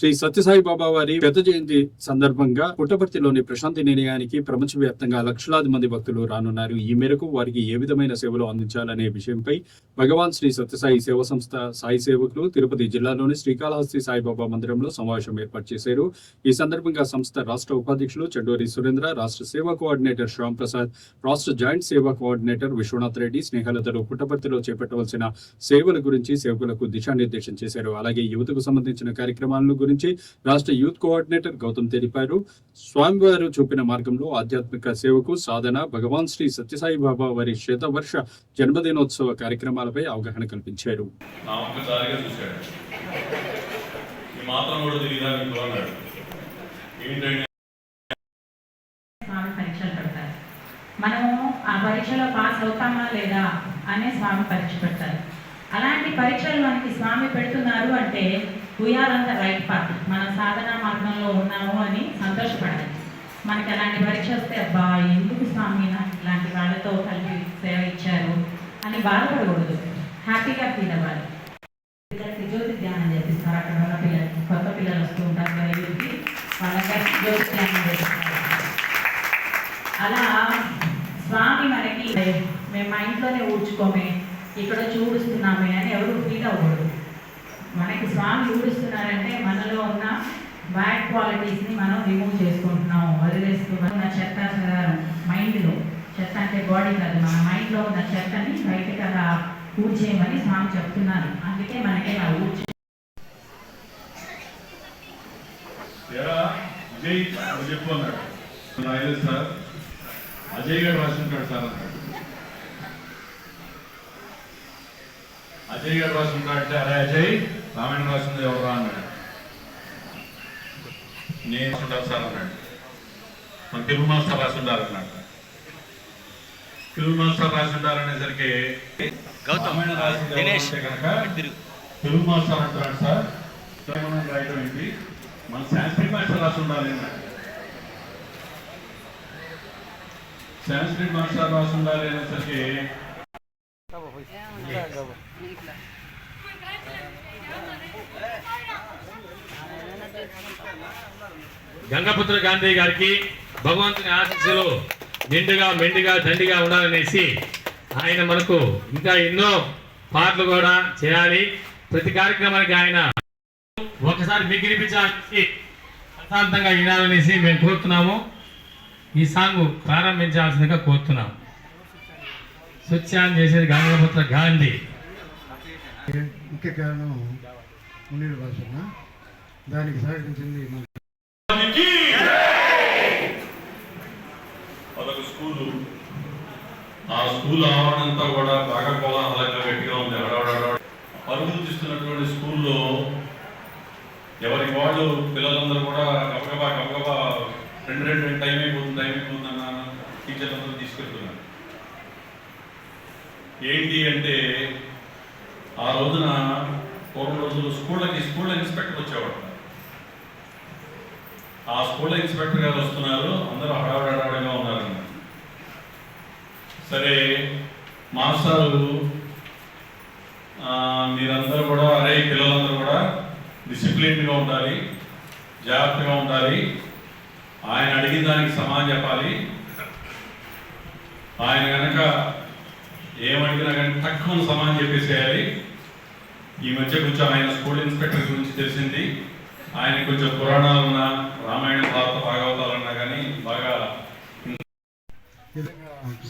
శ్రీ సత్యసాయి బాబా వారి పెద్ద జయంతి సందర్భంగా పుట్టపర్తిలోని ప్రశాంతి నిలయానికి ప్రపంచవ్యాప్తంగా లక్షలాది మంది భక్తులు రానున్నారు. ఈ మేరకు వారికి ఏ విధమైన సేవలు అందించాలనే విషయంపై భగవాన్ శ్రీ సత్యసాయి సేవా సంస్థ సాయి సేవకులు తిరుపతి జిల్లాలోని శ్రీకాళహస్తి సాయిబాబా మందిరంలో సమావేశం ఏర్పాటు చేశారు. ఈ సందర్భంగా సంస్థ రాష్ట్ర ఉపాధ్యక్షులు చండోరి సురేంద్ర, రాష్ట్ర సేవా కోఆర్డినేటర్ శ్యామ్ ప్రసాద్, రాష్ట్ర జాయింట్ సేవా కోఆర్డినేటర్ విశ్వనాథ్ రెడ్డి, స్నేహలతలు పుట్టపర్తిలో చేపట్టవలసిన సేవల గురించి సేవకులకు దిశానిర్దేశం చేశారు. అలాగే యువతకు సంబంధించిన కార్యక్రమాలను గురించి రాష్ట్ర యూత్ కోఆర్డినేటర్ గౌతమ్ తెలిపారు. స్వామివారు చూపిన మార్గంలో ఆధ్యాత్మిక సేవకు సాధన, భగవాన్ శ్రీ సత్యసాయి బాబా వారి శతవర్ష జన్మదినోత్సవ కార్యక్రమాలపై అవగాహన కల్పించారు. మనము ఆ పరీక్షలో పాస్ అవుతామా లేదా అనే స్వామి పరీక్ష పెడతారు. అలాంటి పరీక్షలు మనకి స్వామి పెడుతున్నారు అంటే we are on the right path, మన సాధనా మార్గంలో ఉన్నాము అని సంతోషపడాలి. మనకి అలాంటి పరీక్ష వస్తే అబ్బా ఎందుకు స్వామి ఇలాంటి వాళ్ళతో కలిపి సేవ ఇచ్చారు అని బాధపడకూడదు, హ్యాపీగా ఫీల్ అవ్వాలి. పిల్లలకి జ్యోతి ధ్యానం చేపిస్తారు. అక్కడ ఉన్న పిల్లలకి, కొత్త పిల్లలు వస్తూ ఉంటారు కదా, వీరికి వాళ్ళకి జ్యోతి ధ్యానం చేపిస్తారు. అలా స్వామి మనకి మేము మా ఇంట్లోనే ఊడ్చుకోమే, ఇక్కడ చూడుస్తున్నామే అని ఎవరు ఫీల్ అవ్వకూడదు. మనకి స్వామి ఊడుస్తున్నారంటే మనలో ఉన్న బ్యాడ్ క్వాలిటీస్ని మనం రిమూవ్ చేసుకుంటున్నాము, వదిలేస్తున్నాం. ఉన్న చెత్త చెదారం మైండ్లో, చెత్త అంటే బాడీ కాదు, మన మైండ్లో ఉన్న చెత్తని బయటకు అలా ఊడ్చేయమని స్వామి చెప్తున్నారు. అందుకే మనకి అలా ఊడ్చే అజయ్ గారు రాసుకుంటాడు సార్ అన్నాడు. అజయ్ గారు రాసుకుంటాడంటే అరే అజయ్ రామాయణ రాసింది ఎవరు అన్నాడు. నేను ఉంటాను సార్ అన్నాడు. మన తెలుగు మాస్టర్ రాసి ఉండాలన్నాడు. తెలుగు మాస్టర్ రాసి ఉండాలనేసరికి రామాయణ రాసింది కనుక తెలుగు మాస్టర్ అంటున్నాడు సార్. రాయడం ఏంటి, మన సాంస్క్రిట్ మాస్టర్ రాసి ఉండాలి అన్నాడు. సాంస్క్రిట్ మాస్టర్ రాసి ఉండాలి అనేసరికి గంగపుత్ర గాంధీ గారికి భగవంతుని ఆశీస్సులు నిండుగా మెండుగా దండిగా ఉండాలనేసి ఆయన మనకు ఇంకా ఎన్నో పాటలు కూడా చేయాలి. ప్రతి కార్యక్రమానికి ఆయన ఒకసారి మిగిలిపించాలని ప్రశాంతంగా వినాలనేసి మేము కోరుతున్నాము. ఈ సాంగ్ ప్రారంభించాల్సిందిగా కోరుతున్నాము. స్వచ్ఛాన్ని చేసేది గంగపుత్ర గాంధీ. ముఖ్య కారణం మునీర్ భాషన, దానికి సహకరించింది అదొక స్కూలు. ఆ స్కూల్ ఆవరణంతా కూడా బాగా కోలాహలంగా గట్టిగా ఉంది. పరుగులు తీస్తున్నటువంటి స్కూల్లో ఎవరికి వాళ్ళు పిల్లలందరూ కూడా గబగబా రెండు టైం అయిపోతుందన్న టీచర్లందరూ తీసుకెళ్తున్నారు. ఏంటి అంటే ఆ రోజున పూర్వం రోజులు స్కూల్ ఇన్స్పెక్టర్ వచ్చేవాడు. ఆ స్కూల్ ఇన్స్పెక్టర్ గారు వస్తున్నారు, అందరూ హడావిడిగా ఉన్నారన్న. సరే మాస్టారు మీరందరూ కూడా అరే పిల్లలందరూ కూడా డిసిప్లిన్గా ఉండాలి, జాగ్రత్తగా ఉండాలి, ఆయన అడిగిన దానికి సమాధానం చెప్పాలి, ఆయన కనుక ఏమడిగినా కానీ తక్కువ సమాధానం చెప్పేసేయాలి. ఈ మధ్య కొంచెం ఆయన స్కూల్ ఇన్స్పెక్టర్ గురించి తెలిసింది. ఆయన కొంచెం పురాణాలన్నా రామాయణ భారత భాగవతాలన్నా కానీ బాగా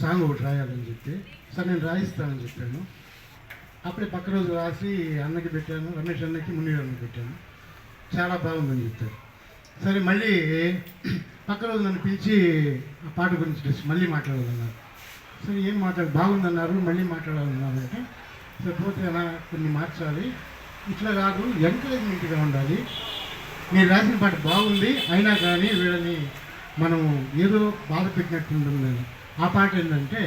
సాంగ్ ఒకటి రాయాలని చెప్పి సార్ నేను రాయిస్తానని చెప్పాను. అప్పుడే పక్క రోజు రాసి అన్నకి పెట్టాను, రమేష్ అన్నకి, మునీర్ అన్నకి పెట్టాను. చాలా బాగుందని చెప్పారు. సరే మళ్ళీ పక్క రోజు నన్ను పిలిచి ఆ పాట గురించి మళ్ళీ మాట్లాడాలన్నారు. సరే ఏం బాగుందన్నారు, మళ్ళీ మాట్లాడాలన్నారు. అంటే సరిపోతే అలా కొన్ని మార్చాలి, ఇట్లా కాదు ఎంకరేజ్మెంట్గా ఉండాలి. నేను రాసిన పాట బాగుంది అయినా కానీ వీళ్ళని మనం ఏదో బాధ పెట్టినట్టుంటుందని. ఆ పాట ఏంటంటే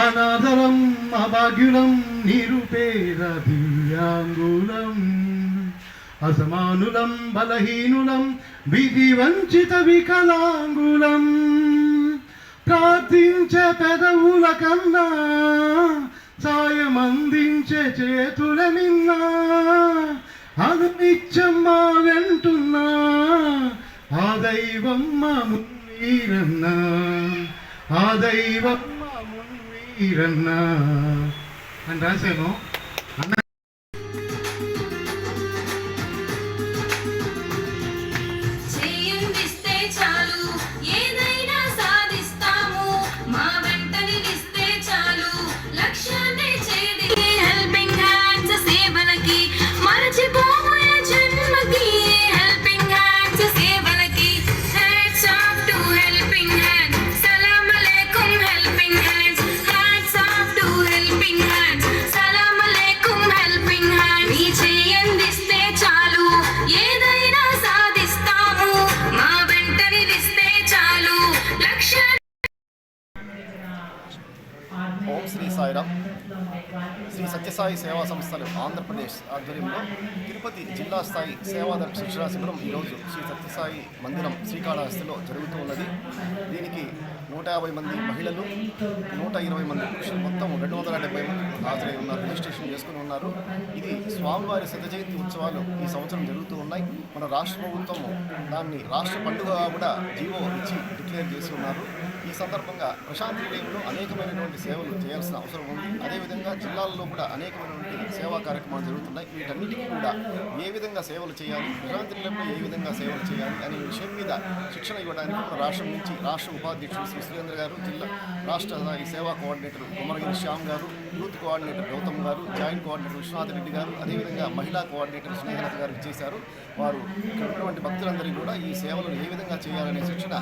అనాథరం అభాగ్యులం నిరుపేద దివ్యాంగులం అసమానులం బలహీనులం విధి వంచిత వికలాంగులం ప్రార్థించే పెదవుల కన్నా సాయం అందించే చేతుల నిన్నా అనునిత్యం మా వెంట దైవమ్మ మున్వీరన్న, ఆ దైవమ్మ మున్వీరన్న అని రాశాను. చేయందిస్తే చాలు ఏదైనా సాధిస్తాము, మా వెంట నిలిస్తే చాలు లక్ష్యాన్ని చేది. హెల్పింగ్ హ్యాండ్స్ సేవలకి మరచిపోయే జన్మకి, హెల్పింగ్ హ్యాండ్స్ సేవలకి hats off to helping hands. సలాం అలైకుం helping hands, hats off to helping hands. సలాం అలైకుం హెల్పింగ్ హ్యాండ్స్. మీ చేయందిస్తే చాలు ఏదైనా సాధిస్తాము, మా వెంట నిలిస్తే చాలు లక్ష్య. ఓం శ్రీ సాయిరామ్. శ్రీ సత్యసాయి సేవా సంస్థలు ఆంధ్రప్రదేశ్ ఆధ్వర్యంలో తిరుపతి జిల్లా స్థాయి సేవాదళ శిక్షణా శిబిరం ఈరోజు శ్రీ సత్యసాయి మందిరం శ్రీకాళహస్తిలో జరుగుతూ ఉన్నది. దీనికి 150 మంది మహిళలు, 120 మంది పురుషులు, మొత్తం 270 మంది హాజరై ఉన్నారు, రిజిస్ట్రేషన్ చేసుకుని ఉన్నారు. ఇది స్వామివారి శత జయంతి ఉత్సవాలు ఈ సంవత్సరం జరుగుతూ ఉన్నాయి. మన రాష్ట్ర ప్రభుత్వం దాన్ని రాష్ట్ర పండుగగా కూడా జీవో ఇచ్చి డిక్లేర్ చేసి ఉన్నారు. ఈ సందర్భంగా ప్రశాంతి నిలయంలో అనేకమైనటువంటి సేవలు చేయాల్సిన అవసరం ఉంది. అదేవిధంగా జిల్లాల్లో కూడా అనేకమైనటువంటి సేవా కార్యక్రమాలు జరుగుతున్నాయి. వీటన్నిటికీ కూడా ఏ విధంగా సేవలు చేయాలి, ప్రశాంతి నిలయంలో ఏ విధంగా సేవలు చేయాలి అనే విషయం మీద శిక్షణ ఇవ్వడానికి మన రాష్ట్రం నుంచి రాష్ట్ర ఉపాధ్యక్షుడు శ్రీ సురేంద్ర గారు, జిల్లా రాష్ట్ర స్థాయి సేవా కోఆర్డినేటర్ కుమరగిరి శ్యామ్ గారు, యూత్ కోఆర్డినేటర్ గౌతమ్ గారు, జాయింట్ కోఆర్డినేటర్ విశ్వనాథ్ రెడ్డి గారు, అదేవిధంగా మహిళా కోఆర్డినేటర్ స్నేహలత గారు ఇచ్చేశారు. వారు ఇక్కడ ఉన్నటువంటి భక్తులందరికీ కూడా ఈ సేవలను ఏ విధంగా చేయాలనే శిక్షణ